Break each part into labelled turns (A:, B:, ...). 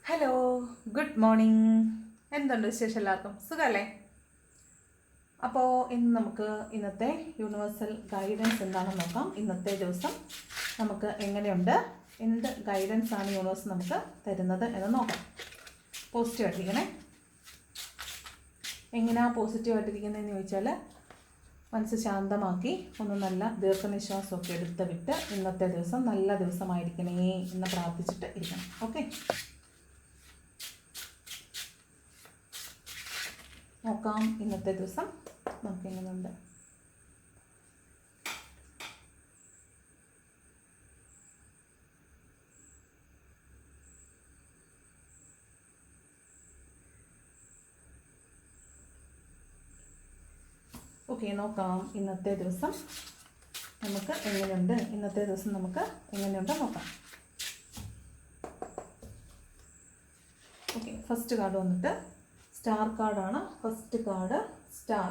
A: Hello, good morning. എന്തുണ്ട് വിശേഷം? എല്ലാവർക്കും സുഖമല്ലേ? അപ്പോൾ ഇന്ന് നമുക്ക് ഇന്നത്തെ യൂണിവേഴ്സൽ ഗൈഡൻസ് എന്താണെന്ന് നോക്കാം. ഇന്നത്തെ ദിവസം നമുക്ക് എങ്ങനെയുണ്ട്, എന്ത് ഗൈഡൻസ് ആണ് യൂണിവേഴ്സ് നമുക്ക് തരുന്നത് എന്ന് നോക്കാം. പോസിറ്റീവായിട്ടിരിക്കണേ. എങ്ങനെയാണ് പോസിറ്റീവായിട്ടിരിക്കുന്നതെന്ന് ചോദിച്ചാൽ, മനസ്സ് ശാന്തമാക്കി ഒന്ന് നല്ല ദീർഘനിശ്വാസമൊക്കെ എടുത്ത് വിട്ട് ഇന്നത്തെ ദിവസം നല്ല ദിവസമായിരിക്കണേ എന്ന് പ്രാർത്ഥിച്ചിട്ട് ഇരിക്കണം. ഓക്കെ, നോക്കാം ഇന്നത്തെ ദിവസം നമുക്ക് എങ്ങനെയുണ്ട്. ഓക്കെ, നോക്കാം ഇന്നത്തെ ദിവസം നമുക്ക് എങ്ങനെയുണ്ട്. ഇന്നത്തെ ദിവസം നമുക്ക് എങ്ങനെയുണ്ട് നോക്കാം. ഓക്കെ, ഫസ്റ്റ് കാർഡ് വന്നിട്ട് സ്റ്റാർ കാർഡാണ്. First card star.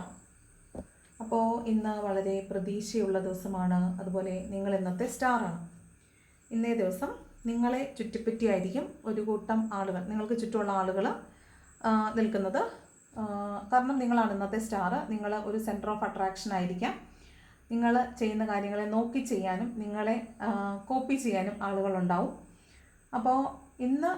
A: അപ്പോൾ ഇന്ന് വളരെ പ്രതീക്ഷയുള്ള ദിവസമാണ്. അതുപോലെ നിങ്ങൾ ഇന്നത്തെ സ്റ്റാറാണ്. ഇന്നേ ദിവസം നിങ്ങളെ ചുറ്റിപ്പറ്റിയായിരിക്കും ഒരു കൂട്ടം ആളുകൾ, നിങ്ങൾക്ക് ചുറ്റുമുള്ള ആളുകൾ നിൽക്കുന്നത്. കാരണം നിങ്ങളാണ് ഇന്നത്തെ സ്റ്റാർ. നിങ്ങൾ ഒരു സെൻറ്റർ ഓഫ് അട്രാക്ഷൻ ആയിരിക്കാം. നിങ്ങൾ ചെയ്യുന്ന കാര്യങ്ങളെ നോക്കി ചെയ്യാനും നിങ്ങളെ കോപ്പി ചെയ്യാനും ആളുകളുണ്ടാവും. അപ്പോൾ ഇന്ന്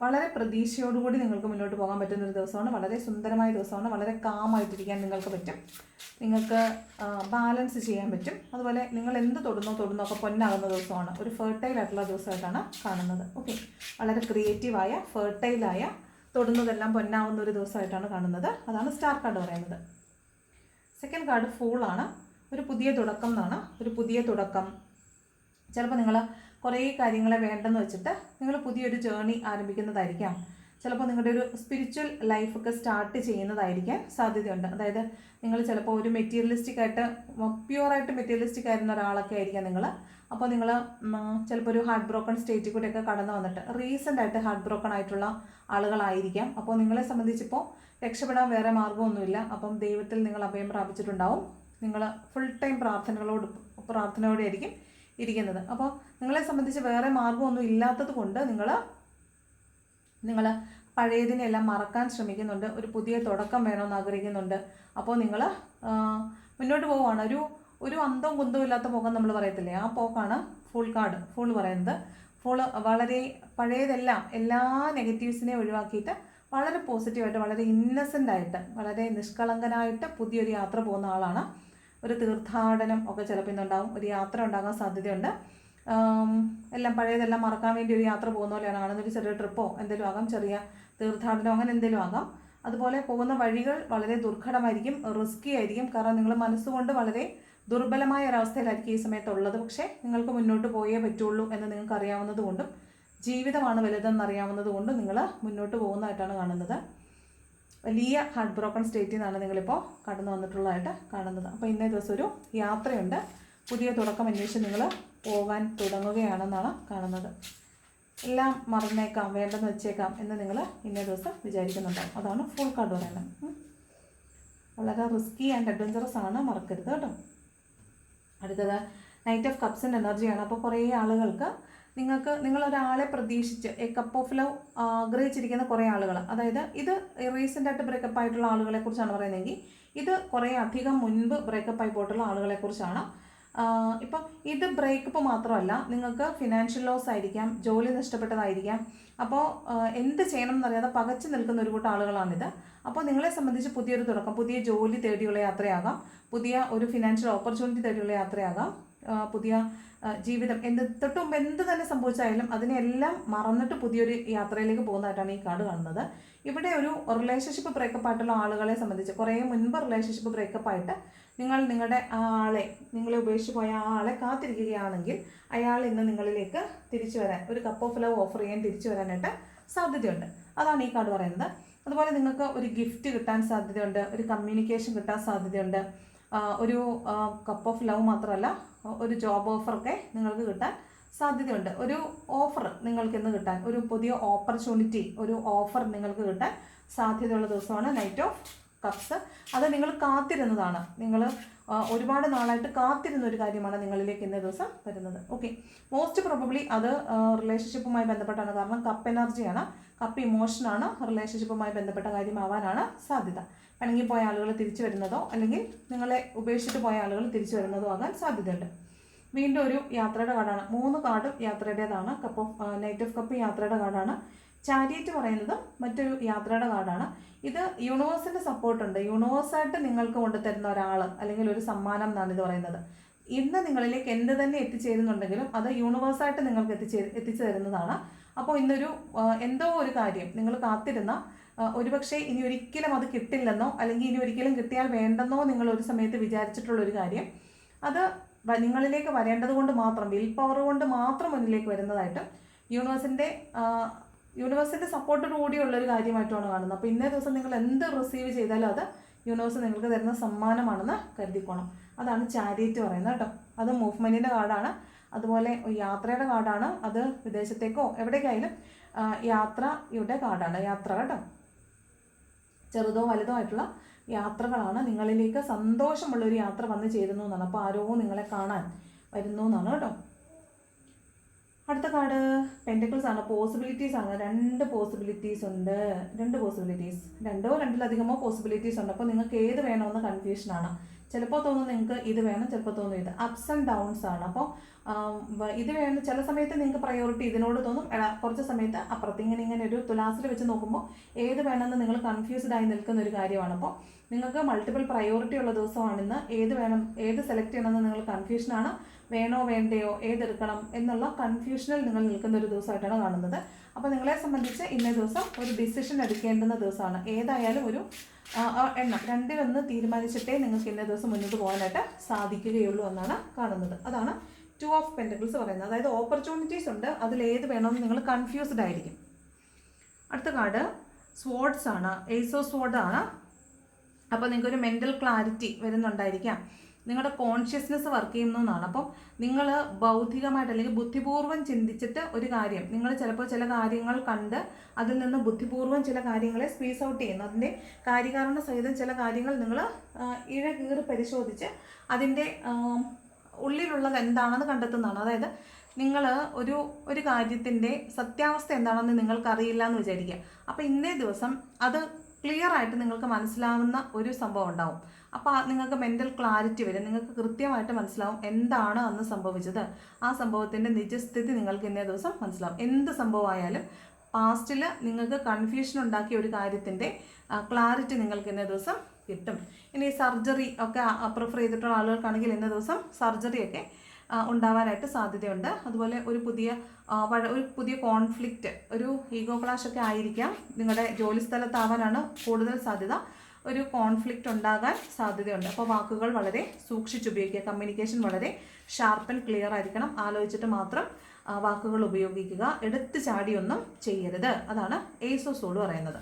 A: വളരെ പ്രതീക്ഷയോടുകൂടി നിങ്ങൾക്ക് മുന്നോട്ട് പോകാൻ പറ്റുന്നൊരു ദിവസമാണ്. വളരെ സുന്ദരമായ ദിവസമാണ്. വളരെ കാമായിട്ടിരിക്കാൻ നിങ്ങൾക്ക് പറ്റും. നിങ്ങൾക്ക് ബാലൻസ് ചെയ്യാൻ പറ്റും. അതുപോലെ നിങ്ങൾ എന്ത് തൊടുന്നൊക്കെ പൊന്നാകുന്ന ദിവസമാണ്. ഒരു ഫെർട്ടൈൽ ആയിട്ടുള്ള ദിവസമായിട്ടാണ് കാണുന്നത്. ഓക്കെ, വളരെ ക്രിയേറ്റീവായ, ഫെർട്ടൈലായ, തൊടുന്നതെല്ലാം പൊന്നാവുന്ന ഒരു ദിവസമായിട്ടാണ് കാണുന്നത്. അതാണ് സ്റ്റാർ കാർഡ് പറയുന്നത്. സെക്കൻഡ് കാർഡ് ഫൂളാണ്. ഒരു പുതിയ തുടക്കം എന്നാണ്. ഒരു പുതിയ തുടക്കം. ചിലപ്പോൾ നിങ്ങൾ കുറേ കാര്യങ്ങളെ വേണ്ടെന്ന് വെച്ചിട്ട് നിങ്ങൾ പുതിയൊരു ജേർണി ആരംഭിക്കുന്നതായിരിക്കാം. ചിലപ്പോൾ നിങ്ങളുടെ ഒരു സ്പിരിച്വൽ ലൈഫൊക്കെ സ്റ്റാർട്ട് ചെയ്യുന്നതായിരിക്കാൻ സാധ്യതയുണ്ട്. അതായത് നിങ്ങൾ ചിലപ്പോൾ ഒരു മെറ്റീരിയലിസ്റ്റിക് ആയിട്ട്, പ്യുവറായിട്ട് മെറ്റീരിയലിസ്റ്റിക് ആയിരുന്ന ഒരാളൊക്കെ ആയിരിക്കാം നിങ്ങൾ. അപ്പോൾ നിങ്ങൾ ചിലപ്പോൾ ഒരു ഹാർട്ട് ബ്രോക്കൺ സ്റ്റേറ്റിൽ കൂടെയൊക്കെ കടന്നു വന്നിട്ട് റീസെൻ്റായിട്ട് ഹാർട്ട് ബ്രോക്കൺ ആയിട്ടുള്ള ആളുകളായിരിക്കാം. അപ്പോൾ നിങ്ങളെ സംബന്ധിച്ചിപ്പോൾ രക്ഷപ്പെടാൻ വേറെ മാർഗ്ഗമൊന്നുമില്ല. അപ്പം ദൈവത്തിൽ നിങ്ങൾ അഭയം പ്രാപിച്ചിട്ടുണ്ടാവും. നിങ്ങൾ ഫുൾ ടൈം പ്രാർത്ഥനയോടെ ആയിരിക്കും ഇരിക്കുന്നത്. അപ്പോൾ നിങ്ങളെ സംബന്ധിച്ച് വേറെ മാർഗ്ഗമൊന്നും ഇല്ലാത്തത് കൊണ്ട് നിങ്ങൾ പഴയതിനെല്ലാം മറക്കാൻ ശ്രമിക്കുന്നുണ്ട്. ഒരു പുതിയ തുടക്കം വേണമെന്ന് ആഗ്രഹിക്കുന്നുണ്ട്. അപ്പോൾ നിങ്ങൾ മുന്നോട്ട് പോവുകയാണ്. ഒരു അന്തവും കുന്തവും ഇല്ലാത്ത പോക്കം നമ്മൾ പറയത്തില്ലേ, ആ പോക്കാണ് ഫുൾ കാർഡ്. ഫുൾ പറയുന്നത്. ഫുള്ള് വളരെ പഴയതെല്ലാം, എല്ലാ നെഗറ്റീവ്സിനെയും ഒഴിവാക്കിയിട്ട് വളരെ പോസിറ്റീവായിട്ട്, വളരെ ഇന്നസെൻ്റായിട്ട്, വളരെ നിഷ്കളങ്കനായിട്ട് പുതിയൊരു യാത്ര പോകുന്ന ആളാണ്. ഒരു തീർത്ഥാടനം ഒക്കെ ചിലപ്പോൾ ഇന്നുണ്ടാകും. ഒരു യാത്ര ഉണ്ടാകാൻ സാധ്യതയുണ്ട്. എല്ലാം പഴയതെല്ലാം മറക്കാൻ വേണ്ടി ഒരു യാത്ര പോകുന്ന പോലെയാണ് കാണുന്നത്. ഒരു ചെറിയ ട്രിപ്പോ എന്തെങ്കിലും ആകാം, ചെറിയ തീർത്ഥാടനം, അങ്ങനെ എന്തെങ്കിലും ആകാം. അതുപോലെ പോകുന്ന വഴികൾ വളരെ ദുർഘടമായിരിക്കും, റിസ്കി ആയിരിക്കും. കാരണം നിങ്ങൾ മനസ്സുകൊണ്ട് വളരെ ദുർബലമായ ഒരവസ്ഥയിലായിരിക്കും ഈ സമയത്തുള്ളത്. പക്ഷേ നിങ്ങൾക്ക് മുന്നോട്ട് പോയേ പറ്റുള്ളൂ എന്ന് നിങ്ങൾക്ക് അറിയാവുന്നത് കൊണ്ടും ജീവിതമാണ് വലുതെന്നറിയാവുന്നത് കൊണ്ടും നിങ്ങൾ മുന്നോട്ട് പോകുന്നതായിട്ടാണ് കാണുന്നത്. വലിയ ഹാർട്ട് ബ്രോക്കൺ സ്റ്റേറ്റിൽ നിന്നാണ് നിങ്ങളിപ്പോൾ കടന്നു വന്നിട്ടുള്ളതായിട്ട് കാണുന്നത്. അപ്പോൾ ഇന്നേ ദിവസം ഒരു യാത്രയുണ്ട്. പുതിയ തുടക്കം അന്വേഷിച്ച് നിങ്ങൾ പോകാൻ തുടങ്ങുകയാണെന്നാണ് കാണുന്നത്. എല്ലാം മറന്നേക്കാം, വേണ്ടെന്ന് വെച്ചേക്കാം എന്ന് നിങ്ങൾ ഇന്നേ ദിവസം വിചാരിക്കുന്നുണ്ടാവും. അതാണ് ഫുൾ കാർഡ് പറയുന്നത്. വളരെ റിസ്കി ആൻഡ് അഡ്വഞ്ചറസ് ആണ്, മറക്കരുത് കേട്ടോ. അടുത്തത് നൈറ്റ് ഓഫ് കപ്സിൻ്റെ എനർജിയാണ്. അപ്പോൾ കുറേ ആളുകൾക്ക് നിങ്ങളൊരാളെ പ്രതീക്ഷിച്ച് എ കപ്പ് ഓഫ് ലവ് ആഗ്രഹിച്ചിരിക്കുന്ന കുറേ ആളുകൾ, അതായത് ഇത് റീസെൻ്റായിട്ട് ബ്രേക്കപ്പ് ആയിട്ടുള്ള ആളുകളെ കുറിച്ചാണ് പറയുന്നതെങ്കിൽ ഇത് കുറേ അധികം മുൻപ് ബ്രേക്കപ്പ് ആയി പോയിട്ടുള്ള ആളുകളെ കുറിച്ചാണ്. ഇപ്പം ഇത് ബ്രേക്കപ്പ് മാത്രമല്ല, നിങ്ങൾക്ക് ഫിനാൻഷ്യൽ ലോസ് ആയിരിക്കാം, ജോലി നഷ്ടപ്പെട്ടതായിരിക്കാം. അപ്പോൾ എന്ത് ചെയ്യണം എന്നറിയാതെ പകച്ചു നിൽക്കുന്ന ഒരു കൂട്ടം ആളുകളാണിത്. അപ്പോൾ നിങ്ങളെ സംബന്ധിച്ച് പുതിയൊരു തുടക്കം, പുതിയ ജോലി തേടിയുള്ള യാത്രയാകാം, പുതിയ ഒരു ഫിനാൻഷ്യൽ ഓപ്പർച്യൂണിറ്റി തേടിയുള്ള യാത്രയാകാം, പുതിയ ജീവിതം, തൊട്ട് മുമ്പ് എന്ത് തന്നെ സംഭവിച്ചായാലും അതിനെല്ലാം മറന്നിട്ട് പുതിയൊരു യാത്രയിലേക്ക് പോകുന്നതായിട്ടാണ് ഈ കാർഡ് കാണുന്നത്. ഇവിടെ ഒരു റിലേഷൻഷിപ്പ് ബ്രേക്കപ്പ് ആയിട്ടുള്ള ആളുകളെ സംബന്ധിച്ച്, കുറേ മുൻപ് റിലേഷൻഷിപ്പ് ബ്രേക്കപ്പ് ആയിട്ട് നിങ്ങളുടെ ആളെ, നിങ്ങളെ ഉപേക്ഷിച്ച് പോയ ആളെ കാത്തിരിക്കുകയാണെങ്കിൽ അയാൾ ഇന്ന് നിങ്ങളിലേക്ക് തിരിച്ചു വരാൻ, ഒരു കപ്പ് ഓഫ് ലവ് ഓഫർ ചെയ്യാൻ തിരിച്ചു വരാനായിട്ട് സാധ്യതയുണ്ട്. അതാണ് ഈ കാർഡ് പറയുന്നത്. അതുപോലെ നിങ്ങൾക്ക് ഒരു ഗിഫ്റ്റ് കിട്ടാൻ സാധ്യതയുണ്ട്, ഒരു കമ്മ്യൂണിക്കേഷൻ കിട്ടാൻ സാധ്യതയുണ്ട്. ഒരു കപ്പ് ഓഫ് ലവ് മാത്രമല്ല, ഒരു ജോബ് ഓഫറൊക്കെ നിങ്ങൾക്ക് കിട്ടാൻ സാധ്യതയുണ്ട്. ഒരു ഓഫർ നിങ്ങൾക്ക് ഇന്ന് കിട്ടാൻ, ഒരു പുതിയ ഓപ്പർച്യൂണിറ്റി, ഒരു ഓഫർ നിങ്ങൾക്ക് കിട്ടാൻ സാധ്യതയുള്ള ദിവസമാണ് നൈറ്റ് ഓഫ് കപ്സ്. അത് നിങ്ങൾ കാത്തിരുന്നതാണ്. നിങ്ങൾ ഒരുപാട് നാളായിട്ട് കാത്തിരുന്ന ഒരു കാര്യമാണ് നിങ്ങളിലേക്ക് ഇന്നേ ദിവസം വരുന്നത്. ഓക്കെ, മോസ്റ്റ് പ്രോബബ്ലി അത് റിലേഷൻഷിപ്പുമായി ബന്ധപ്പെട്ടാണ്. കാരണം കപ്പ് എനർജിയാണ്, കപ്പ് ഇമോഷനാണ്, റിലേഷൻഷിപ്പുമായി ബന്ധപ്പെട്ട കാര്യമാവാനാണ് സാധ്യത. പിണങ്ങിപ്പോയ ആളുകൾ തിരിച്ചു വരുന്നതോ അല്ലെങ്കിൽ നിങ്ങളെ ഉപേക്ഷിച്ചിട്ട് പോയ ആളുകൾ തിരിച്ചു വരുന്നതോ ആകാൻ സാധ്യതയുണ്ട്. വീണ്ടും ഒരു യാത്രയുടെ കാർഡാണ്. 3 കാർഡും യാത്രയുടേതാണ്. നൈറ്റ് ഓഫ് കപ്പ് യാത്രയുടെ കാർഡാണ്. ചാരിയറ്റ് പറയുന്നത് മറ്റൊരു യാത്രയുടെ കാർഡാണ്. ഇത് യൂണിവേഴ്സിൻ്റെ സപ്പോർട്ടുണ്ട്. യൂണിവേഴ്സായിട്ട് നിങ്ങൾക്ക് കൊണ്ടുതരുന്ന ഒരാൾ അല്ലെങ്കിൽ ഒരു സമ്മാനം എന്നാണ് ഇത് പറയുന്നത്. ഇന്ന് നിങ്ങളിലേക്ക് എന്ത് തന്നെ എത്തിച്ചേരുന്നുണ്ടെങ്കിലും അത് യൂണിവേഴ്സായിട്ട് നിങ്ങൾക്ക് എത്തിച്ചു തരുന്നതാണ്. അപ്പോൾ ഇന്നൊരു എന്തോ ഒരു കാര്യം നിങ്ങൾ കാത്തിരുന്ന, ഒരുപക്ഷെ ഇനി ഒരിക്കലും അത് കിട്ടില്ലെന്നോ അല്ലെങ്കിൽ ഇനി ഒരിക്കലും കിട്ടിയാൽ വേണ്ടെന്നോ നിങ്ങൾ ഒരു സമയത്ത് വിചാരിച്ചിട്ടുള്ളൊരു കാര്യം അത് നിങ്ങളിലേക്ക് വരേണ്ടത് കൊണ്ട് മാത്രം, വിൽ പവർ കൊണ്ട് മാത്രം മുന്നിലേക്ക് വരുന്നതായിട്ടും യൂണിവേഴ്സിൻ്റെ സപ്പോർട്ടോട് കൂടിയുള്ളൊരു കാര്യമായിട്ടാണ് കാണുന്നത്. അപ്പോൾ ഇന്നേ ദിവസം നിങ്ങൾ എന്ത് റിസീവ് ചെയ്താലും അത് യൂണിവേഴ്സ് നിങ്ങൾക്ക് തരുന്ന സമ്മാനമാണെന്ന് കരുതിക്കോണം. അതാണ് ചാരിയറ്റ് പറയുന്നത് കേട്ടോ. അത് മൂവ്മെൻറ്റിൻ്റെ കാർഡാണ്. അതുപോലെ യാത്രയുടെ കാർഡാണ്. അത് വിദേശത്തേക്കോ എവിടേക്കായാലും യാത്രയുടെ കാർഡാണ്. യാത്ര കേട്ടോ, ചെറുതോ വലുതോ ആയിട്ടുള്ള യാത്രകളാണ്. നിങ്ങളിലേക്ക് സന്തോഷമുള്ളൊരു യാത്ര വന്നു ചേരുന്നു എന്നാണ്. അപ്പോൾ ആരോ നിങ്ങളെ കാണാൻ വരുന്നു എന്നാണ് കേട്ടോ. അടുത്ത കാർഡ് പെൻറ്റക്കിൾസ് ആണ്. പോസിബിലിറ്റീസ് ആണ്. 2 പോസിബിലിറ്റീസ് ഉണ്ട്. 2 പോസിബിലിറ്റീസ്, 2ഓ 2-ലധികമോ പോസിബിലിറ്റീസ് ഉണ്ട്. അപ്പോൾ നിങ്ങൾക്ക് ഏത് വേണമെന്ന് കൺഫ്യൂഷനാണ്. ചിലപ്പോൾ തോന്നുന്നു നിങ്ങൾക്ക് ഇത് വേണം, ചിലപ്പോൾ തോന്നുന്നു ഇത്. അപ്സ് ആൻഡ് ഡൗൺസ് ആണ്. അപ്പോൾ ഇത് വേണം, ചില സമയത്ത് നിങ്ങൾക്ക് പ്രയോറിറ്റി ഇതിനോട് തോന്നും, കുറച്ച് സമയത്ത് അപ്പുറത്ത്. ഇങ്ങനെ ഒരു തുലാസിൽ വെച്ച് നോക്കുമ്പോൾ ഏത് വേണമെന്ന് നിങ്ങൾ കൺഫ്യൂസ്ഡ് ആയി നിൽക്കുന്ന ഒരു കാര്യമാണ്. അപ്പോൾ നിങ്ങൾക്ക് മൾട്ടിപ്പിൾ പ്രയോറിറ്റി ഉള്ള ദിവസമാണിന്ന്. ഏത് വേണം, ഏത് സെലക്ട് ചെയ്യണമെന്ന് നിങ്ങൾ കൺഫ്യൂഷനാണ്. വേണോ വേണ്ടയോ, ഏതെടുക്കണം എന്നുള്ള കൺഫ്യൂഷനിൽ നിങ്ങൾ നിൽക്കുന്ന ഒരു ദിവസമായിട്ടാണ് കാണുന്നത്. അപ്പോൾ നിങ്ങളെ സംബന്ധിച്ച് ഇന്നേ ദിവസം ഒരു ഡിസിഷൻ എടുക്കേണ്ടുന്ന ദിവസമാണ്. ഏതായാലും ഒരു എണ്ണം 2-1 തീരുമാനിച്ചിട്ടേ നിങ്ങൾക്ക് ഇന്നേ ദിവസം മുന്നോട്ട് പോകാനായിട്ട് സാധിക്കുകയുള്ളൂ എന്നാണ് കാണുന്നത്. അതാണ് 2 ഓഫ് പെൻറ്റക്കിൾസ് പറയുന്നത്. അതായത് ഓപ്പർച്യൂണിറ്റീസ് ഉണ്ട്, അതിലേത് വേണമെന്ന് നിങ്ങൾ കൺഫ്യൂസ്ഡ് ആയിരിക്കും. അടുത്ത കാർഡ് സ്വോർഡ്സ് ആണ്. ഏസ് ഓഫ് സ്വോർഡ് ആണ്. അപ്പോൾ നിങ്ങൾക്കൊരു മെൻ്റൽ ക്ലാരിറ്റി വരുന്നുണ്ടായിരിക്കാം. നിങ്ങളുടെ കോൺഷ്യസ്നെസ് വർക്ക് ചെയ്യുന്നതാണ്. അപ്പം നിങ്ങൾ ബൗദ്ധികമായിട്ട് അല്ലെങ്കിൽ ബുദ്ധിപൂർവ്വം ചിന്തിച്ചിട്ട് ഒരു കാര്യം, നിങ്ങൾ ചിലപ്പോൾ ചില കാര്യങ്ങൾ കണ്ട് അതിൽ നിന്ന് ബുദ്ധിപൂർവ്വം ചില കാര്യങ്ങളെ സ്ക്വീസ് ഔട്ട് ചെയ്യുന്നു. അതിൻ്റെ കാര്യകാരണ സഹിതം ചില കാര്യങ്ങൾ നിങ്ങൾ ഇഴകീറി പരിശോധിച്ച് അതിൻ്റെ ഉള്ളിലുള്ളത് എന്താണെന്ന് കണ്ടെത്തുന്നതാണ്. അതായത് നിങ്ങൾ ഒരു കാര്യത്തിൻ്റെ സത്യാവസ്ഥ എന്താണെന്ന് നിങ്ങൾക്കറിയില്ല എന്ന് വിചാരിക്കുക. അപ്പോൾ ഇന്നേ ദിവസം അത് ക്ലിയർ ആയിട്ട് നിങ്ങൾക്ക് മനസ്സിലാവുന്ന ഒരു സംഭവം ഉണ്ടാവും. അപ്പോൾ നിങ്ങൾക്ക് മെൻ്റൽ ക്ലാരിറ്റി വരും. നിങ്ങൾക്ക് കൃത്യമായിട്ട് മനസ്സിലാവും എന്താണ് അന്ന് സംഭവിച്ചത്. ആ സംഭവത്തിൻ്റെ നിജസ്ഥിതി നിങ്ങൾക്ക് ഇന്നേ ദിവസം മനസ്സിലാവും. എന്ത് സംഭവമായാലും പാസ്റ്റിൽ നിങ്ങൾക്ക് കൺഫ്യൂഷൻ ഉണ്ടാക്കിയ ഒരു കാര്യത്തിൻ്റെ ക്ലാരിറ്റി നിങ്ങൾക്ക് ഇന്നേ ദിവസം കിട്ടും. ഇനി സർജറി ഒക്കെ പ്രിഫർ ചെയ്തിട്ടുള്ള ആളുകൾക്കാണെങ്കിൽ ഇന്നേ ദിവസം സർജറിയൊക്കെ ഉണ്ടാവാനായിട്ട് സാധ്യതയുണ്ട്. അതുപോലെ ഒരു പുതിയ കോൺഫ്ലിക്റ്റ്, ഒരു ഈഗോ ക്ലാഷ് ഒക്കെ ആയിരിക്കാം. നിങ്ങളുടെ ജോലി സ്ഥലത്താവാനാണ് കൂടുതൽ സാധ്യത. ഒരു കോൺഫ്ലിക്റ്റ് ഉണ്ടാകാൻ സാധ്യതയുണ്ട്. അപ്പോൾ വാക്കുകൾ വളരെ സൂക്ഷിച്ചുപയോഗിക്കുക. കമ്മ്യൂണിക്കേഷൻ വളരെ ഷാർപ്പ് ആൻഡ് ക്ലിയർ ആയിരിക്കണം. ആലോചിച്ചിട്ട് മാത്രം വാക്കുകൾ ഉപയോഗിക്കുക. എടുത്ത് ചാടിയൊന്നും ചെയ്യരുത്. അതാണ് ഏസ് ഓഫ് സോഡ് പറയുന്നത്.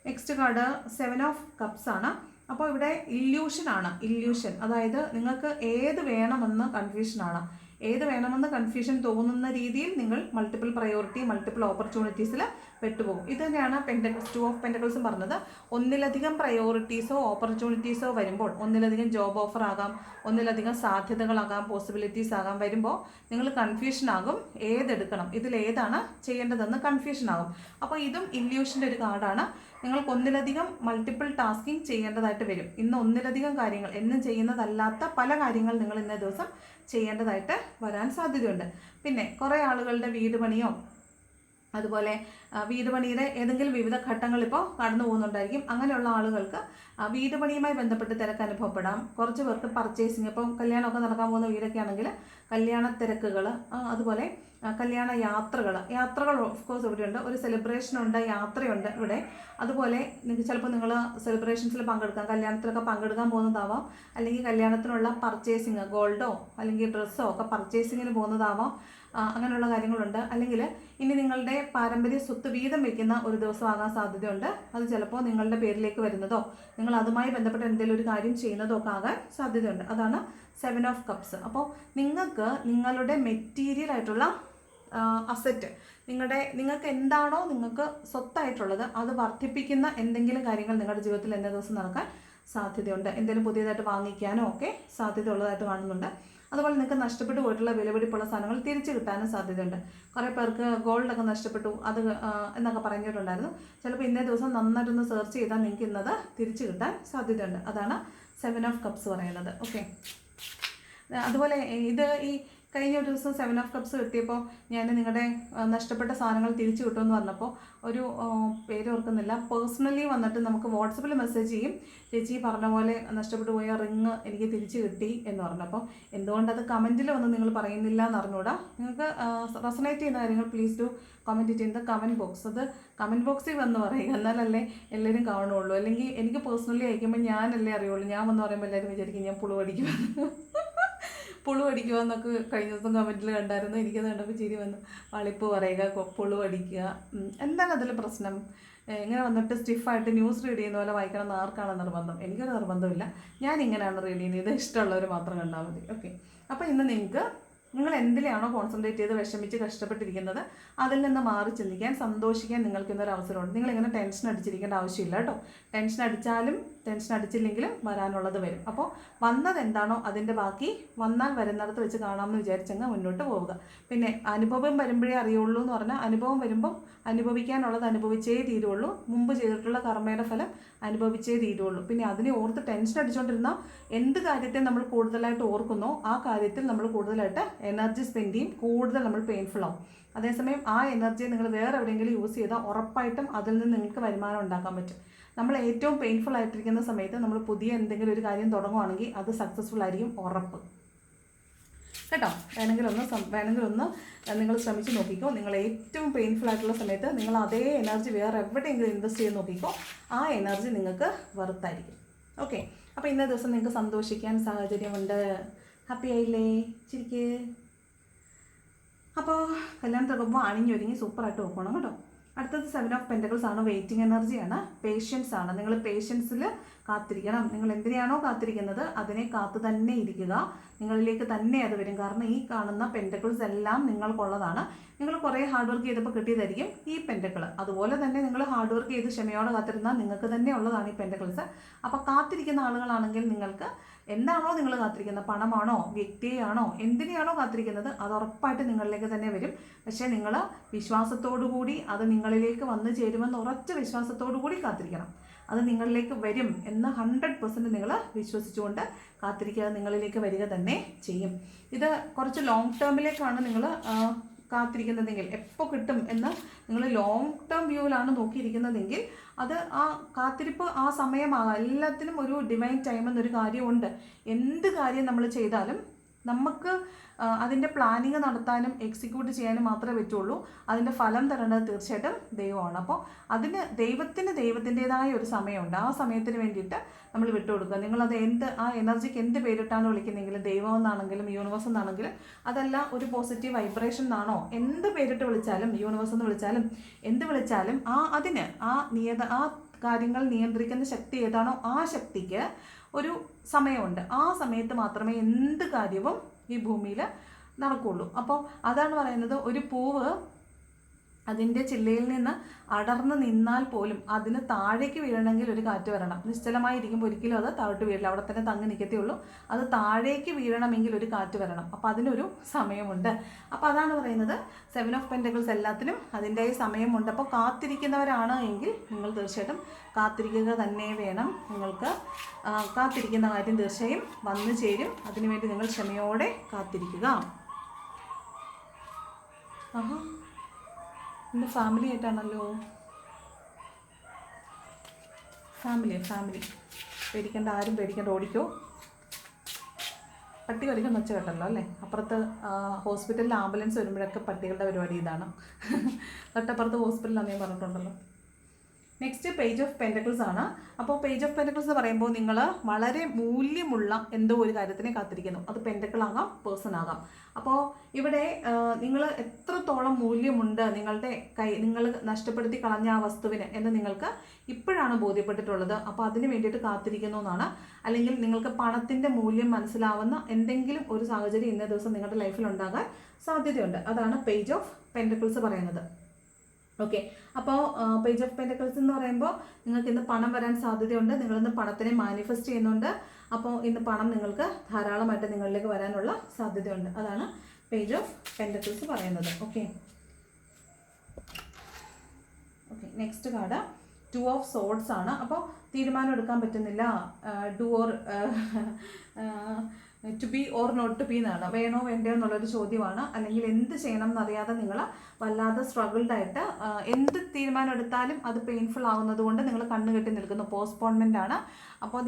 A: നെക്സ്റ്റ് കാർഡ് 7 ഓഫ് കപ്സ് ആണ്. അപ്പോൾ ഇവിടെ ഇല്യൂഷനാണ്. ഇല്യൂഷൻ, അതായത് നിങ്ങൾക്ക് ഏത് വേണമെന്ന് കൺഫ്യൂഷനാണ്. ഏത് വേണമെന്ന് കൺഫ്യൂഷൻ തോന്നുന്ന രീതിയിൽ നിങ്ങൾ മൾട്ടിപ്പിൾ പ്രയോറിറ്റി, മൾട്ടിപ്പിൾ ഓപ്പർച്യൂണിറ്റീസിൽ പെട്ടുപോകും. ഇത് തന്നെയാണ് 2 ഓഫ് പെൻറ്റക്കിൾസും പറഞ്ഞത്. ഒന്നിലധികം പ്രയോറിറ്റീസോ ഓപ്പർച്യൂണിറ്റീസോ വരുമ്പോൾ, ഒന്നിലധികം ജോബ് ഓഫർ ആകാം, ഒന്നിലധികം സാധ്യതകളാകാം, പോസിബിലിറ്റീസ് ആകാം, വരുമ്പോൾ നിങ്ങൾ കൺഫ്യൂഷനാകും. ഏതെടുക്കണം, ഇതിലേതാണ് ചെയ്യേണ്ടതെന്ന് കൺഫ്യൂഷനാകും. അപ്പോൾ ഇതും ഇല്യൂഷൻ്റെ ഒരു കാർഡാണ്. നിങ്ങൾക്ക് ഒന്നിലധികം മൾട്ടിപ്പിൾ ടാസ്കിങ് ചെയ്യേണ്ടതായിട്ട് വരും. ഇന്ന് ഒന്നിലധികം കാര്യങ്ങൾ, എന്നും ചെയ്യുന്നതല്ലാത്ത പല കാര്യങ്ങൾ നിങ്ങൾ ഇന്നേ ദിവസം ചെയ്യേണ്ടതായിട്ട് വരാൻ സാധ്യതയുണ്ട്. പിന്നെ കുറേ ആളുകളുടെ വീട് പണിയോ അതുപോലെ വീട് പണിയുടെ ഏതെങ്കിലും വിവിധ ഘട്ടങ്ങൾ ഇപ്പോൾ കടന്നു പോകുന്നുണ്ടായിരിക്കും. അങ്ങനെയുള്ള ആളുകൾക്ക് വീട് പണിയുമായി ബന്ധപ്പെട്ട് തിരക്ക് അനുഭവപ്പെടാം. കുറച്ച് പേർക്ക് പർച്ചേസിങ്, ഇപ്പം കല്യാണമൊക്കെ നടക്കാൻ പോകുന്ന വീടൊക്കെ ആണെങ്കിൽ കല്യാണ തിരക്കുകൾ, അതുപോലെ കല്യാണ യാത്രകൾ ഓഫ് കോഴ്സ് ഇവിടെയുണ്ട്. ഒരു സെലിബ്രേഷനുണ്ട്, യാത്രയുണ്ട് ഇവിടെ. അതുപോലെ ചിലപ്പോൾ നിങ്ങൾ സെലിബ്രേഷൻസിൽ പങ്കെടുക്കാം, കല്യാണത്തിലൊക്കെ പങ്കെടുക്കാൻ പോകുന്നതാവാം. അല്ലെങ്കിൽ കല്യാണത്തിനുള്ള പർച്ചേസിങ്, ഗോൾഡോ അല്ലെങ്കിൽ ഡ്രസ്സോ ഒക്കെ പർച്ചേസിങ്ങിന് പോകുന്നതാവാം. അങ്ങനെയുള്ള കാര്യങ്ങളുണ്ട്. അല്ലെങ്കിൽ ഇനി നിങ്ങളുടെ പാരമ്പര്യ സ്വത്ത് വീതം വയ്ക്കുന്ന ഒരു ദിവസമാകാൻ സാധ്യതയുണ്ട്. അത് ചിലപ്പോൾ നിങ്ങളുടെ പേരിലേക്ക് വരുന്നതോ നിങ്ങൾ അതുമായി ബന്ധപ്പെട്ട എന്തെങ്കിലും ഒരു കാര്യം ചെയ്യുന്നതോ ഒക്കെ ആകാൻ സാധ്യതയുണ്ട്. അതാണ് 7 ഓഫ് കപ്സ്. അപ്പോൾ നിങ്ങൾക്ക് നിങ്ങളുടെ മെറ്റീരിയൽ ആയിട്ടുള്ള അസറ്റ്, നിങ്ങൾക്ക് എന്താണോ നിങ്ങൾക്ക് സ്വത്തായിട്ടുള്ളത് അത് വർദ്ധിപ്പിക്കുന്ന എന്തെങ്കിലും കാര്യങ്ങൾ നിങ്ങളുടെ ജീവിതത്തിൽ എല്ലാ ദിവസം നടക്കാൻ സാധ്യതയുണ്ട്. എന്തെങ്കിലും പുതിയതായിട്ട് വാങ്ങിക്കാനോ ഒക്കെ സാധ്യതയുള്ളതായിട്ട് കാണുന്നുണ്ട്. അതുപോലെ നിങ്ങൾക്ക് നഷ്ടപ്പെട്ടു പോയിട്ടുള്ള വിലപിടിപ്പുള്ള സാധനങ്ങൾ തിരിച്ചു കിട്ടാനും സാധ്യതയുണ്ട്. കുറേ പേർക്ക് ഗോൾഡൊക്കെ നഷ്ടപ്പെട്ടു അത് എന്നൊക്കെ പറഞ്ഞിട്ടുണ്ടായിരുന്നു. ചിലപ്പോൾ ഇന്നേ ദിവസം നന്നായിട്ടൊന്ന് സെർച്ച് ചെയ്താൽ നിങ്ങൾക്ക് ഇന്നത് തിരിച്ചു കിട്ടാൻ സാധ്യതയുണ്ട്. അതാണ് 7 ഓഫ് കപ്സ് പറയുന്നത്. ഓക്കെ, അതുപോലെ ഇത് ഈ കഴിഞ്ഞ ഒരു ദിവസം 7 ഓഫ് കപ്സ് കിട്ടിയപ്പോൾ ഞാൻ നിങ്ങളുടെ നഷ്ടപ്പെട്ട സാധനങ്ങൾ തിരിച്ചു കിട്ടുമെന്ന് പറഞ്ഞപ്പോൾ ഒരു പേര് ഓർക്കുന്നില്ല, പേഴ്സണലി വന്നിട്ട് നമുക്ക് വാട്സപ്പിൽ മെസ്സേജ് ചെയ്യും, ചേച്ചി പറഞ്ഞ പോലെ നഷ്ടപ്പെട്ടു പോയ റിങ് എനിക്ക് തിരിച്ചു കിട്ടി എന്ന് പറഞ്ഞപ്പോൾ എന്തുകൊണ്ടത് കമൻറ്റിൽ വന്ന് നിങ്ങൾ പറയുന്നില്ല എന്ന് അറിഞ്ഞൂടാ. നിങ്ങൾക്ക് റെസണേറ്റ് ചെയ്യുന്ന കാര്യങ്ങൾ പ്ലീസ് ഡു കമൻറ്റ് ചെയ്യുന്നത് കമൻറ്റ് ബോക്സ്. അത് കമൻറ്റ് ബോക്സിൽ വന്ന് പറയുക, എന്നാലല്ലേ എല്ലാവരും കാണുള്ളൂ. അല്ലെങ്കിൽ എനിക്ക് പേഴ്സണലി അയക്കുമ്പോൾ ഞാനല്ലേ അറിയുള്ളൂ. ഞാൻ വന്ന് പറയുമ്പോൾ എല്ലാവരും വിചാരിക്കും ഞാൻ പുളു അടിക്കുമെന്നൊക്കെ കഴിഞ്ഞ ദിവസം കമൻറ്റിൽ കണ്ടായിരുന്നു. എനിക്കത് കണ്ടപ്പോൾ ചിരി വന്നു. വളിപ്പ് പറയുക, പുളു അടിക്കുക, എന്താണ് അതിൽ പ്രശ്നം? ഇങ്ങനെ വന്നിട്ട് സ്റ്റിഫായിട്ട് ന്യൂസ് റീഡ് ചെയ്യുന്ന പോലെ വായിക്കണം എന്ന് ആർക്കാണ് നിർബന്ധം? എനിക്കൊരു നിർബന്ധമില്ല. ഞാൻ ഇങ്ങനെയാണ് റീഡ് ചെയ്യുന്നത്. ഇത് ഇഷ്ടമുള്ളവർ മാത്രം കണ്ടാൽ മതി. ഓക്കെ, അപ്പോൾ ഇന്ന് നിങ്ങൾ എന്തിലാണോ കോൺസെൻട്രേറ്റ് ചെയ്ത് വിഷമിച്ച് കഷ്ടപ്പെട്ടിരിക്കുന്നത് അതിൽ നിന്ന് മാറി ചിന്തിക്കാൻ, സന്തോഷിക്കാൻ നിങ്ങൾക്ക് ഇന്നൊരു അവസരമുണ്ട്. നിങ്ങളിങ്ങനെ ടെൻഷൻ അടിച്ചിരിക്കേണ്ട ആവശ്യമില്ല കേട്ടോ. ടെൻഷൻ അടിച്ചാലും ടെൻഷൻ അടിച്ചില്ലെങ്കിലും വരാനുള്ളത് വരും. അപ്പോൾ വന്നത് എന്താണോ അതിൻ്റെ ബാക്കി വന്നാൽ വരുന്നിടത്ത് വെച്ച് കാണാമെന്ന് വിചാരിച്ചങ്ങ് മുന്നോട്ട് പോവുക. പിന്നെ അനുഭവം വരുമ്പോഴേ അറിയുള്ളൂ എന്ന് പറഞ്ഞാൽ അനുഭവം വരുമ്പം അനുഭവിക്കാനുള്ളത് അനുഭവിച്ചേ തീരുള്ളൂ. മുമ്പ് ചെയ്തിട്ടുള്ള കർമ്മയുടെ ഫലം അനുഭവിച്ചേ തീരുള്ളൂ. പിന്നെ അതിനെ ഓർത്ത് ടെൻഷൻ അടിച്ചുകൊണ്ടിരുന്ന എന്ത് കാര്യത്തെ നമ്മൾ കൂടുതലായിട്ട് ഓർക്കുന്നോ ആ കാര്യത്തിൽ നമ്മൾ കൂടുതലായിട്ട് എനർജി സ്പെൻഡ് ചെയ്യും, കൂടുതൽ നമ്മൾ പെയിൻഫുൾ ആവും. അതേസമയം ആ എനർജിയെ നിങ്ങൾ വേറെ എവിടെയെങ്കിലും യൂസ് ചെയ്താൽ ഉറപ്പായിട്ടും അതിൽ നിന്ന് നിങ്ങൾക്ക് വരുമാനം ഉണ്ടാക്കാൻ പറ്റും. നമ്മൾ ഏറ്റവും പെയിൻഫുൾ ആയിട്ടിരിക്കുന്ന സമയത്ത് നമ്മൾ പുതിയ എന്തെങ്കിലും ഒരു കാര്യം തുടങ്ങുകയാണെങ്കിൽ അത് സക്സസ്ഫുൾ ആയിരിക്കും, ഉറപ്പ് കേട്ടോ. വേണമെങ്കിലൊന്ന് നിങ്ങൾ ശ്രമിച്ച് നോക്കിക്കോ. നിങ്ങൾ ഏറ്റവും പെയിൻഫുൾ ആയിട്ടുള്ള സമയത്ത് നിങ്ങൾ അതേ എനർജി വേറെ എവിടെയെങ്കിലും ഇൻവെസ്റ്റ് ചെയ്ത് നോക്കിക്കോ, ആ എനർജി നിങ്ങൾക്ക് വെറുത്തായിരിക്കും. ഓക്കെ, അപ്പോൾ ഇന്നേ ദിവസം നിങ്ങൾക്ക് സന്തോഷിക്കാൻ സാഹചര്യമുണ്ട്. ഹാപ്പി ആയില്ലേ? ചിരിക്ക്. അപ്പോൾ കല്യാണത്തിനൊക്കെ അണിഞ്ഞൊരുങ്ങി സൂപ്പറായിട്ട് നോക്കണം കേട്ടോ. അടുത്തത് 7 ഓഫ് പെൻറ്റക്കിൾസ് ആണ്. വെയിറ്റിംഗ് എനർജിയാണ്, പേഷ്യൻസ് ആണ്. നിങ്ങൾ പേഷ്യൻസിൽ കാത്തിരിക്കണം. നിങ്ങൾ എന്തിനാണോ കാത്തിരിക്കുന്നത് അതിനെ കാത്തു തന്നെ ഇരിക്കുക. നിങ്ങളിലേക്ക് തന്നെ അത് വരും. കാരണം ഈ കാണുന്ന പെൻറ്റക്കിൾസ് എല്ലാം നിങ്ങൾക്കുള്ളതാണ്. നിങ്ങൾ കുറേ ഹാർഡ് വർക്ക് ചെയ്തപ്പോൾ കിട്ടിയതായിരിക്കും ഈ പെൻറ്റക്കിൾ. അതുപോലെ തന്നെ നിങ്ങൾ ഹാർഡ് വർക്ക് ചെയ്ത് ക്ഷമയോടെ കാത്തിരുന്നാൽ നിങ്ങൾക്ക് തന്നെ ഉള്ളതാണ് ഈ പെൻറ്റക്കിൾസ്. അപ്പോൾ കാത്തിരിക്കുന്ന ആളുകളാണെങ്കിൽ നിങ്ങൾക്ക് എന്താണോ നിങ്ങൾ കാത്തിരിക്കുന്നത്, പണമാണോ വ്യക്തിയാണോ എന്തിനെയാണോ കാത്തിരിക്കുന്നത് അത് ഉറപ്പായിട്ട് നിങ്ങളിലേക്ക് തന്നെ വരും. പക്ഷേ നിങ്ങൾ വിശ്വാസത്തോടു കൂടി അത് നിങ്ങളിലേക്ക് വന്നു ചേരുമെന്ന് ഉറച്ച വിശ്വാസത്തോടു കൂടി കാത്തിരിക്കണം. അത് നിങ്ങളിലേക്ക് വരും എന്ന് 100% നിങ്ങൾ വിശ്വസിച്ചുകൊണ്ട് കാത്തിരിക്കുക. നിങ്ങളിലേക്ക് വരിക തന്നെ ചെയ്യും. ഇത് കുറച്ച് ലോങ് ടേമിലേക്കാണ് നിങ്ങൾ കാത്തിരിക്കുന്നതെങ്കിൽ, എപ്പോൾ കിട്ടും എന്ന് നിങ്ങൾ ലോങ് ടേം വ്യൂവിലാണ് നോക്കിയിരിക്കുന്നതെങ്കിൽ അത് ആ കാത്തിരിപ്പ് ആ സമയമാകാം. എല്ലാത്തിനും ഒരു ഡിവൈൻ ടൈം എന്നൊരു കാര്യമുണ്ട്. എന്ത് കാര്യം നമ്മൾ ചെയ്താലും നമുക്ക് അതിൻ്റെ പ്ലാനിങ് നടത്താനും എക്സിക്യൂട്ട് ചെയ്യാനും മാത്രമേ പറ്റുള്ളൂ. അതിൻ്റെ ഫലം തരേണ്ടത് തീർച്ചയായിട്ടും ദൈവമാണ്. അപ്പോൾ അതിന് ദൈവത്തിൻ്റെതായ ഒരു സമയമുണ്ട്. ആ സമയത്തിന് വേണ്ടിയിട്ട് നമ്മൾ വിട്ടുകൊടുക്കുക. നിങ്ങളത് ആ എനർജിക്ക് എന്ത് പേരിട്ടാണ് വിളിക്കുന്നതെങ്കിലും, ദൈവം എന്നാണെങ്കിലും യൂണിവേഴ്സ് എന്നാണെങ്കിലും, അതല്ല ഒരു പോസിറ്റീവ് വൈബ്രേഷൻ എന്നാണോ എന്ത് പേരിട്ട് വിളിച്ചാലും, യൂണിവേഴ്സ് എന്ന് വിളിച്ചാലും എന്ത് വിളിച്ചാലും അതിന് ആ കാര്യങ്ങൾ നിയന്ത്രിക്കുന്ന ശക്തി ഏതാണോ ആ ശക്തിക്ക് ഒരു സമയമുണ്ട്. ആ സമയത്ത് മാത്രമേ എന്ത് കാര്യവും ഈ ഭൂമിയിൽ നടക്കുകയുള്ളൂ. അപ്പോൾ അതാണ് പറയുന്നത്, ഒരു പൂവ് അതിൻ്റെ ചില്ലയിൽ നിന്ന് അടർന്ന് നിന്നാൽ പോലും അതിന് താഴേക്ക് വീഴണമെങ്കിൽ ഒരു കാറ്റ് വരണം. നിശ്ചലമായിരിക്കുമ്പോൾ ഒരിക്കലും അത് താഴോട്ട് വീഴില്ല, അവിടെ തന്നെ തങ്ങി നിൽക്കത്തേ ഉള്ളൂ. അത് താഴേക്ക് വീഴണമെങ്കിൽ ഒരു കാറ്റ് വരണം. അപ്പോൾ അതിനൊരു സമയമുണ്ട്. അപ്പോൾ അതാണ് പറയുന്നത് 7 ഓഫ് പെൻറ്റക്കിൾസ് എല്ലാത്തിനും അതിൻ്റെ സമയമുണ്ട്. അപ്പോൾ കാത്തിരിക്കുന്നവരാണ് എങ്കിൽ നിങ്ങൾ തീർച്ചയായിട്ടും കാത്തിരിക്കുക തന്നെ വേണം. നിങ്ങൾക്ക് കാത്തിരിക്കുന്ന കാര്യം തീർച്ചയായും വന്നു ചേരും. അതിനുവേണ്ടി നിങ്ങൾ ക്ഷമയോടെ കാത്തിരിക്കുക. ഇന്ന് ഫാമിലി ആയിട്ടാണല്ലോ. ഫാമിലി പേടിക്കേണ്ട, ആരും പേടിക്കേണ്ട, ഓടിക്കോ. പട്ടി കടിക്കാൻ വെച്ച കേട്ടല്ലോ അല്ലേ? അപ്പുറത്ത് ഹോസ്പിറ്റലിൽ ആംബുലൻസ് വരുമ്പോഴൊക്കെ പട്ടികളുടെ പരിപാടി ഇതാണ്. തൊട്ടപ്പുറത്ത് ഹോസ്പിറ്റലിലാണെന്ന് ഞാൻ പറഞ്ഞിട്ടുണ്ടല്ലോ. നെക്സ്റ്റ് പേജ് ഓഫ് പെൻറ്റക്കിൾസ് ആണ്. അപ്പോൾ പേജ് ഓഫ് പെൻറ്റക്കിൾസ് എന്ന് പറയുമ്പോൾ നിങ്ങൾ വളരെ മൂല്യമുള്ള എന്തോ ഒരു കാര്യത്തിനെ കാത്തിരിക്കുന്നു. അത് പെൻറ്റക്കിൾ ആകാം, പേഴ്സൺ ആകാം. അപ്പോൾ ഇവിടെ നിങ്ങൾ എത്രത്തോളം മൂല്യമുണ്ട് നിങ്ങൾ നഷ്ടപ്പെടുത്തി കളഞ്ഞ ആ വസ്തുവിന് എന്ന് നിങ്ങൾക്ക് ഇപ്പോഴാണ് ബോധ്യപ്പെട്ടിട്ടുള്ളത്. അപ്പോൾ അതിന് വേണ്ടിയിട്ട് കാത്തിരിക്കുന്നു എന്നാണ്. അല്ലെങ്കിൽ നിങ്ങൾക്ക് പണത്തിൻ്റെ മൂല്യം മനസ്സിലാവുന്ന എന്തെങ്കിലും ഒരു സാഹചര്യം ഇന്നേ ദിവസം നിങ്ങളുടെ ലൈഫിൽ ഉണ്ടാകാൻ സാധ്യതയുണ്ട്. അതാണ് പേജ് ഓഫ് പെൻറ്റക്കിൾസ് പറയുന്നത്. ഓക്കെ. അപ്പോൾ പേജ് ഓഫ് പെൻറ്റക്കിൾസ് എന്ന് പറയുമ്പോൾ നിങ്ങൾക്ക് ഇന്ന് പണം വരാൻ സാധ്യതയുണ്ട്. നിങ്ങളിന്ന് പണത്തിനെ മാനിഫെസ്റ്റ് ചെയ്യുന്നുണ്ട്. അപ്പോൾ ഇന്ന് പണം നിങ്ങൾക്ക് ധാരാളമായിട്ട് നിങ്ങളിലേക്ക് വരാനുള്ള സാധ്യതയുണ്ട്. അതാണ് പേജ് ഓഫ് പെൻറ്റക്കിൾസ് പറയുന്നത്. Okay. Next card 2 of swords ആണ്. അപ്പോൾ തീരുമാനം എടുക്കാൻ പറ്റുന്നില്ല, do or to be or not to be എന്നാണ്. വേണോ വേണ്ടയോ എന്നുള്ളൊരു ചോദ്യമാണ്. അല്ലെങ്കിൽ എന്ത് ചെയ്യണം എന്നറിയാതെ നിങ്ങൾ വല്ലാതെ സ്ട്രഗിൾഡ് ആയിട്ട് എന്ത് തീരുമാനം എടുത്താലും അത് പെയിൻഫുൾ ആകുന്നത് കൊണ്ട് നിങ്ങൾ കണ്ണുകെട്ടി നിൽക്കുന്നു. പോസ്റ്റ്പോൺമെൻ്റ് ആണ്. അപ്പോൾ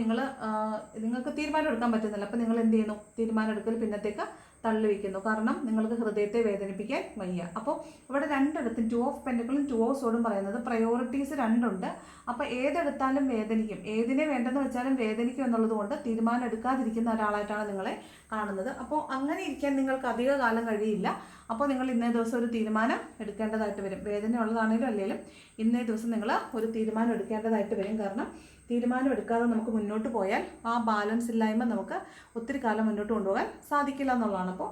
A: നിങ്ങൾക്ക് തീരുമാനം എടുക്കാൻ പറ്റുന്നില്ല. അപ്പോൾ നിങ്ങൾ എന്ത് ചെയ്യുന്നു? തീരുമാനം എടുക്കൽ പിന്നത്തേക്ക് തള്ളി വയ്ക്കുന്നു. കാരണം നിങ്ങൾക്ക് ഹൃദയത്തെ വേദനിപ്പിക്കാൻ വയ്യ. അപ്പോൾ ഇവിടെ രണ്ടിടത്തും 2 ഓഫ് പെൻറ്റക്കിളും 2 ഓഫ് സോഡും പറയുന്നത് പ്രയോറിറ്റീസ് രണ്ടുണ്ട്. അപ്പോൾ ഏതെടുത്താലും വേദനിക്കും, ഏതിനെ വേണ്ടെന്ന് വെച്ചാലും വേദനിക്കും എന്നുള്ളത് കൊണ്ട് തീരുമാനം എടുക്കാതിരിക്കുന്ന ഒരാളായിട്ടാണ് നിങ്ങളെ കാണുന്നത്. അപ്പോൾ അങ്ങനെ ഇരിക്കാൻ നിങ്ങൾക്ക് അധിക കാലം കഴിയില്ല. അപ്പോൾ നിങ്ങൾ ഇന്നേ ദിവസം ഒരു തീരുമാനം എടുക്കേണ്ടതായിട്ട് വരും. വേദന ഉള്ളതാണെങ്കിലും അല്ലെങ്കിലും ഇന്നേ ദിവസം നിങ്ങൾ ഒരു തീരുമാനം എടുക്കേണ്ടതായിട്ട് വരും. കാരണം തീരുമാനം എടുക്കാതെ നമുക്ക് മുന്നോട്ട് പോയാൽ ആ ബാലൻസ് ഇല്ലായ്മ നമുക്ക് ഒത്തിരി കാലം മുന്നോട്ട് കൊണ്ടുപോകാൻ സാധിക്കില്ല എന്നുള്ളതാണ്. അപ്പോൾ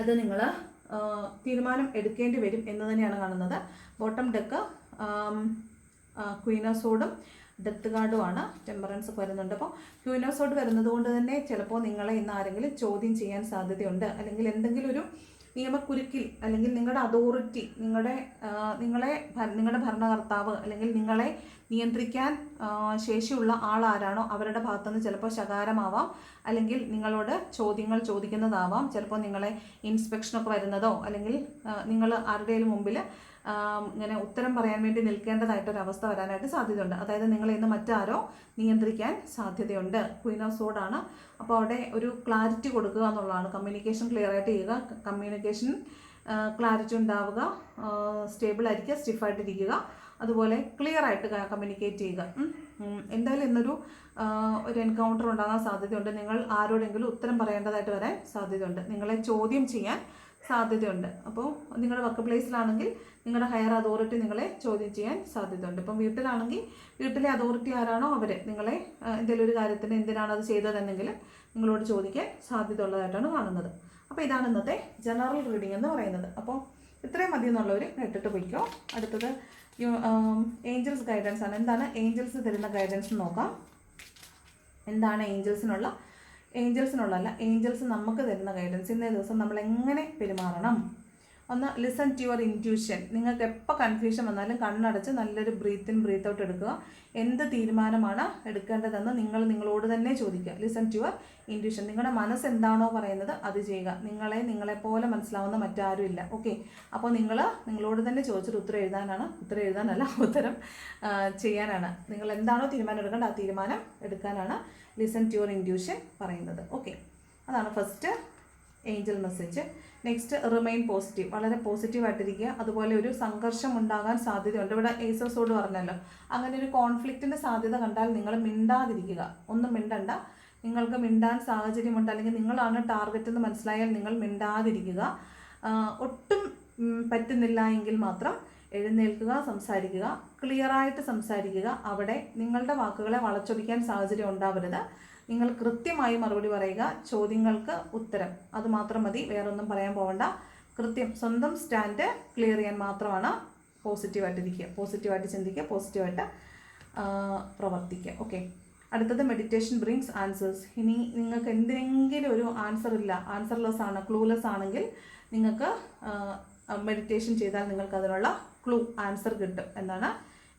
A: അത് നിങ്ങൾ തീരുമാനം എടുക്കേണ്ടി വരും എന്ന് തന്നെയാണ് കാണുന്നത്. ബോട്ടം ഡെക്ക് ക്വീൻ ഓഫ് സോഡും ഡെത്ത് കാർഡുമാണ്. ടെമ്പറൻസ് ഒക്കെ വരുന്നുണ്ട്. അപ്പോൾ ക്വീൻ ഓഫ് സോഡ് വരുന്നത് കൊണ്ട് തന്നെ ചിലപ്പോൾ നിങ്ങളെ ഇന്ന് ആരെങ്കിലും ചോദ്യം ചെയ്യാൻ സാധ്യതയുണ്ട്. അല്ലെങ്കിൽ എന്തെങ്കിലും ഒരു നിയമക്കുരുക്കിൽ അല്ലെങ്കിൽ നിങ്ങളുടെ അതോറിറ്റി, നിങ്ങളുടെ ഭരണകർത്താവ് അല്ലെങ്കിൽ നിങ്ങളെ നിയന്ത്രിക്കാൻ ശേഷിയുള്ള ആളാരാണോ അവരുടെ ഭാഗത്തുനിന്ന് ചിലപ്പോൾ ശകാരമാവാം, അല്ലെങ്കിൽ നിങ്ങളോട് ചോദ്യങ്ങൾ ചോദിക്കുന്നതാവാം. ചിലപ്പോൾ നിങ്ങളെ ഇൻസ്പെക്ഷനൊക്കെ വരുന്നതോ അല്ലെങ്കിൽ നിങ്ങൾ ആരുടെയും മുമ്പിൽ ഇങ്ങനെ ഉത്തരം പറയാൻ വേണ്ടി നിൽക്കേണ്ടതായിട്ടൊരവസ്ഥ വരാനായിട്ട് സാധ്യതയുണ്ട്. അതായത് നിങ്ങളെ ഇന്ന് മറ്റാരോ നിയന്ത്രിക്കാൻ സാധ്യതയുണ്ട്. ക്വീൻ ഓഫ് സോഡ് ആണ്. അപ്പോൾ അവിടെ ഒരു ക്ലാരിറ്റി കൊടുക്കുക എന്നുള്ളതാണ്. കമ്മ്യൂണിക്കേഷൻ ക്ലിയർ ആയിട്ട് ചെയ്യുക, കമ്മ്യൂണിക്കേഷൻ ക്ലാരിറ്റി ഉണ്ടാവുക, സ്റ്റേബിൾ ആയിരിക്കുക, സ്റ്റിഫായിട്ടിരിക്കുക, അതുപോലെ ക്ലിയർ ആയിട്ട് കമ്മ്യൂണിക്കേറ്റ് ചെയ്യുക. എന്തായാലും ഇന്നൊരു എൻകൗണ്ടർ ഉണ്ടാകാൻ സാധ്യതയുണ്ട്. നിങ്ങൾ ആരോടെങ്കിലും ഉത്തരം പറയേണ്ടതായിട്ട് വരാൻ സാധ്യതയുണ്ട്. നിങ്ങളെ ചോദ്യം ചെയ്യാൻ സാധ്യതയുണ്ട്. അപ്പോൾ നിങ്ങളുടെ വർക്ക് പ്ലേസിലാണെങ്കിൽ നിങ്ങളുടെ ഹയർ അതോറിറ്റി നിങ്ങളെ ചോദ്യം ചെയ്യാൻ സാധ്യതയുണ്ട്. ഇപ്പം വീട്ടിലാണെങ്കിൽ വീട്ടിലെ അതോറിറ്റി ആരാണോ അവർ നിങ്ങളെ എന്തെങ്കിലും ഒരു കാര്യത്തിന് എന്തിനാണ് അത് ചെയ്തതെന്നെങ്കിലും നിങ്ങളോട് ചോദിക്കാൻ സാധ്യത ഉള്ളതായിട്ടാണ് കാണുന്നത്. അപ്പോൾ ഇതാണ് ഇന്നത്തെ ജനറൽ റീഡിംഗ് എന്ന് പറയുന്നത്. അപ്പോൾ ഇത്രയും മതി എന്നുള്ളവർ കേട്ടിട്ട് പോയിക്കോ. അടുത്തത് ഏഞ്ചൽസ് ഗൈഡൻസ് ആണ്. എന്താണ് ഏഞ്ചൽസ് തരുന്ന ഗൈഡൻസ് നോക്കാം. എന്താണ് ഏഞ്ചൽസ് നമുക്ക് തരുന്ന ഗൈഡൻസ്. ഇന്നേ ദിവസം നമ്മൾ എങ്ങനെ പെരുമാറണം? ഒന്ന്, ലിസൺ ടു യുവർ ഇൻറ്റ്യൂഷൻ. നിങ്ങൾക്ക് എപ്പോൾ കൺഫ്യൂഷൻ വന്നാലും കണ്ണടച്ച് നല്ലൊരു ബ്രീത്ത് ഇൻ ബ്രീത്ത് ഔട്ട് എടുക്കുക. എന്ത് തീരുമാനമാണ് എടുക്കേണ്ടതെന്ന് നിങ്ങളോട് തന്നെ ചോദിക്കുക. Listen to your intuition. നിങ്ങളുടെ മനസ്സ് എന്താണോ പറയുന്നത് അത് ചെയ്യുക. നിങ്ങളെപ്പോലെ മനസ്സിലാവുന്ന മറ്റാരും ഇല്ല. ഓക്കെ. അപ്പോൾ നിങ്ങളോട് തന്നെ ചോദിച്ചിട്ട് ഉത്തരം ചെയ്യാനാണ്. നിങ്ങൾ എന്താണോ തീരുമാനം എടുക്കേണ്ടത് ആ തീരുമാനം എടുക്കാനാണ് ലിസൺ ടു യുവർ ഇൻറ്റ്യൂഷൻ പറയുന്നത്. ഓക്കെ. അതാണ് first Angel message. Next, remain positive. വളരെ പോസിറ്റീവായിട്ടിരിക്കുക. അതുപോലെ ഒരു സംഘർഷം ഉണ്ടാകാൻ സാധ്യതയുണ്ട്. ഇവിടെ ഏസ് ഓഫ് സോഡ് പറഞ്ഞല്ലോ. അങ്ങനെ ഒരു കോൺഫ്ലിക്റ്റിൻ്റെ സാധ്യത കണ്ടാൽ നിങ്ങൾ മിണ്ടാതിരിക്കുക. ഒന്നും മിണ്ടണ്ട. നിങ്ങൾക്ക് മിണ്ടാൻ സാഹചര്യമുണ്ട് അല്ലെങ്കിൽ നിങ്ങളാണ് ടാർഗറ്റ് എന്ന് മനസ്സിലായാൽ നിങ്ങൾ മിണ്ടാതിരിക്കുക. ഒട്ടും പറ്റുന്നില്ല എങ്കിൽ മാത്രം എഴുന്നേൽക്കുക, സംസാരിക്കുക, ക്ലിയറായിട്ട് സംസാരിക്കുക. അവിടെ നിങ്ങളുടെ വാക്കുകളെ വളച്ചൊടിക്കാൻ സാഹചര്യം ഉണ്ടാവരുത്. നിങ്ങൾ കൃത്യമായി മറുപടി പറയുക. ചോദ്യങ്ങൾക്ക് ഉത്തരം, അതുമാത്രം മതി. വേറൊന്നും പറയാൻ പോകണ്ട. കൃത്യം സ്വന്തം സ്റ്റാൻഡ് ക്ലിയർ ചെയ്യാൻ മാത്രമാണ്. പോസിറ്റീവായിട്ടിരിക്കുക, പോസിറ്റീവായിട്ട് ചിന്തിക്കുക, പോസിറ്റീവായിട്ട് പ്രവർത്തിക്കുക. ഓക്കെ. അടുത്തത്, മെഡിറ്റേഷൻ ബ്രിങ്സ് ആൻസേഴ്സ്. ഇനി നിങ്ങൾക്ക് എന്തിനെങ്കിലും ഒരു ആൻസർലെസ് ആണ്, ക്ലൂലെസ് ആണെങ്കിൽ നിങ്ങൾക്ക് മെഡിറ്റേഷൻ ചെയ്താൽ നിങ്ങൾക്ക് അതിനുള്ള ആൻസർ കിട്ടും എന്നാണ്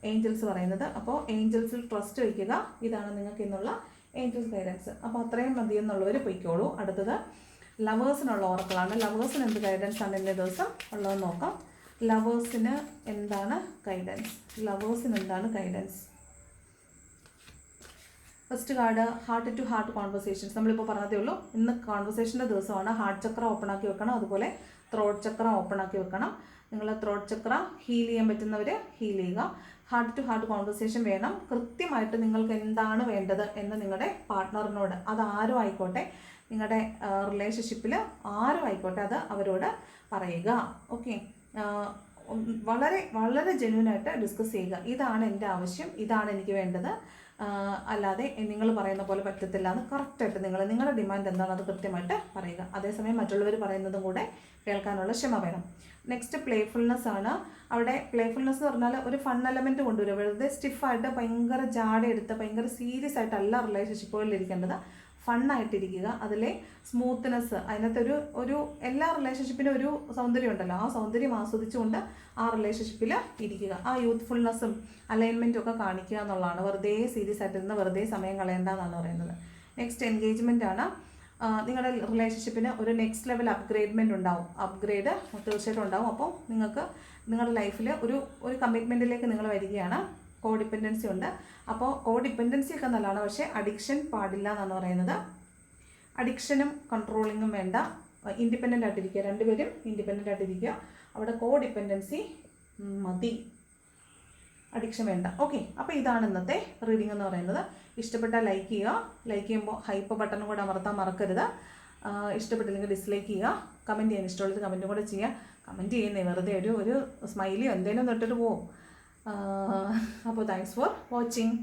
A: ഏഞ്ചൽസ് പറയുന്നത്. അപ്പോൾ ഏഞ്ചൽസിൽ ട്രസ്റ്റ് വയ്ക്കുക. ഇതാണ് നിങ്ങൾക്ക് ഇന്നുള്ള ഏഞ്ചൽസ് ഗൈഡൻസ്. അപ്പോൾ അത്രയും മതി എന്നുള്ളവർ പൊയ്ക്കോളൂ. അടുത്തത് ലവേഴ്സിനുള്ള ഓർക്കളാണ്. ലവേഴ്സിന് എന്ത് ഗൈഡൻസ് ആണ് ഇന്നേ ദിവസം ഉള്ളതെന്ന് നോക്കാം. ലവേഴ്സിന് എന്താണ് guidance? First card, heart to heart conversations. നമ്മളിപ്പോൾ പറഞ്ഞതേ ഉള്ളൂ. ഇന്ന് കോൺവെർസേഷൻ്റെ ദിവസമാണ്. ഹാർട്ട് ചക്ര ഓപ്പൺ ആക്കി വെക്കണം. അതുപോലെ ത്രോട്ട് ചക്ര ഓപ്പൺ ആക്കി വെക്കണം. നിങ്ങൾ ത്രോട്ട് ചക്ര ഹീൽ ചെയ്യാൻ പറ്റുന്നവർ ഹീൽ ചെയ്യുക. ഹാർട്ട് ടു ഹാർട്ട് കോൺവെർസേഷൻ വേണം. കൃത്യമായിട്ട് നിങ്ങൾക്ക് എന്താണ് വേണ്ടത് എന്ന് നിങ്ങളുടെ പാർട്ട്ണറിനോട്, അത് ആരും ആയിക്കോട്ടെ, നിങ്ങളുടെ റിലേഷൻഷിപ്പിൽ ആരും ആയിക്കോട്ടെ, അത് അവരോട് പറയുക. ഓക്കെ. വളരെ വളരെ ജെന്യൂനായിട്ട് ഡിസ്കസ് ചെയ്യുക. ഇതാണ് എൻ്റെ ആവശ്യം, ഇതാണ് എനിക്ക് വേണ്ടത്, അല്ലാതെ നിങ്ങൾ പറയുന്ന പോലെ പറ്റത്തില്ല എന്ന് കറക്റ്റായിട്ട് നിങ്ങളുടെ ഡിമാൻഡ് എന്താണ് അത് കൃത്യമായിട്ട് പറയുക. അതേസമയം മറ്റുള്ളവർ പറയുന്നതും കൂടെ കേൾക്കാനുള്ള ക്ഷമ വേണം. നെക്സ്റ്റ് പ്ലേഫുൾനെസ് ആണ്. അവിടെ പ്ലേഫുൾനെസ് എന്ന് പറഞ്ഞാൽ ഒരു ഫൺ എലമെൻറ്റ് കൊണ്ടുവരിക. വെറുതെ സ്റ്റിഫായിട്ട് ഭയങ്കര ജാടെടുത്ത് ഭയങ്കര സീരിയസ് ആയിട്ടല്ല റിലേഷൻഷിപ്പുകളിലിരിക്കേണ്ടത്. ഫണ്ണായിട്ടിരിക്കുക. അതിലെ സ്മൂത്ത്നെസ്, അതിനകത്തൊരു ഒരു എല്ലാ റിലേഷൻഷിപ്പിനും ഒരു സൗന്ദര്യം ഉണ്ടല്ലോ, ആ സൗന്ദര്യം ആസ്വദിച്ചുകൊണ്ട് ആ റിലേഷൻഷിപ്പിൽ ഇരിക്കുക. ആ യൂത്ത്ഫുൾനെസ്സും അലൈൻമെൻറ്റും ഒക്കെ കാണിക്കുക എന്നുള്ളതാണ്. വെറുതെ സീരിയസ് ആയിട്ടിരുന്ന് വെറുതെ സമയം കളയേണ്ട എന്നാണ് പറയുന്നത്. നെക്സ്റ്റ് എൻഗേജ്മെൻ്റ് ആണ്. നിങ്ങളുടെ റിലേഷൻഷിപ്പിന് ഒരു നെക്സ്റ്റ് ലെവൽ അപ്ഗ്രേഡ്മെൻറ്റ് ഉണ്ടാവും. അപ്ഗ്രേഡ് തീർച്ചയായിട്ടും ഉണ്ടാവും. അപ്പോൾ നിങ്ങൾക്ക് നിങ്ങളുടെ ലൈഫിൽ ഒരു കമ്മിറ്റ്മെൻറ്റിലേക്ക് നിങ്ങൾ വരികയാണ്. കോ ഡിപ്പെൻഡൻസി ഉണ്ട്. അപ്പോൾ കോ ഡിപ്പെൻഡൻസി ഒക്കെ നല്ലതാണ്, പക്ഷേ അഡിക്ഷൻ പാടില്ല എന്നാണ് പറയുന്നത്. അഡിക്ഷനും കൺട്രോളിങ്ങും വേണ്ട, ഇൻഡിപെൻഡൻ്റ് ആയിട്ടിരിക്കുക, രണ്ടുപേരും ഇൻഡിപെൻഡൻ്റ് ആയിട്ടിരിക്കുക. അവിടെ കോ ഡിപ്പെൻഡൻസി മതി, അഡിക്ഷൻ വേണ്ട. ഓക്കെ, അപ്പോൾ ഇതാണ് ഇന്നത്തെ റീഡിംഗ് എന്ന് പറയുന്നത്. ഇഷ്ടപ്പെട്ടാൽ ലൈക്ക് ചെയ്യുക. ലൈക്ക് ചെയ്യുമ്പോൾ ഹൈപ്പ് ബട്ടണും കൂടെ അമർത്താൻ മറക്കരുത്. ഇഷ്ടപ്പെട്ടില്ലെങ്കിൽ ഡിസ്ലൈക്ക് ചെയ്യുക. കമൻറ്റ് ചെയ്യാൻ ഇഷ്ടമുള്ളത് കമൻറ്റും കൂടെ ചെയ്യുക. കമൻറ്റ് ചെയ്യുന്നേ വെറുതെ ഒരു സ്മൈലിയോ എന്തെങ്കിലും തൊട്ടിട്ട് പോവും. അപ്പോൾ താങ്ക്സ് ഫോർ വാച്ചിങ്.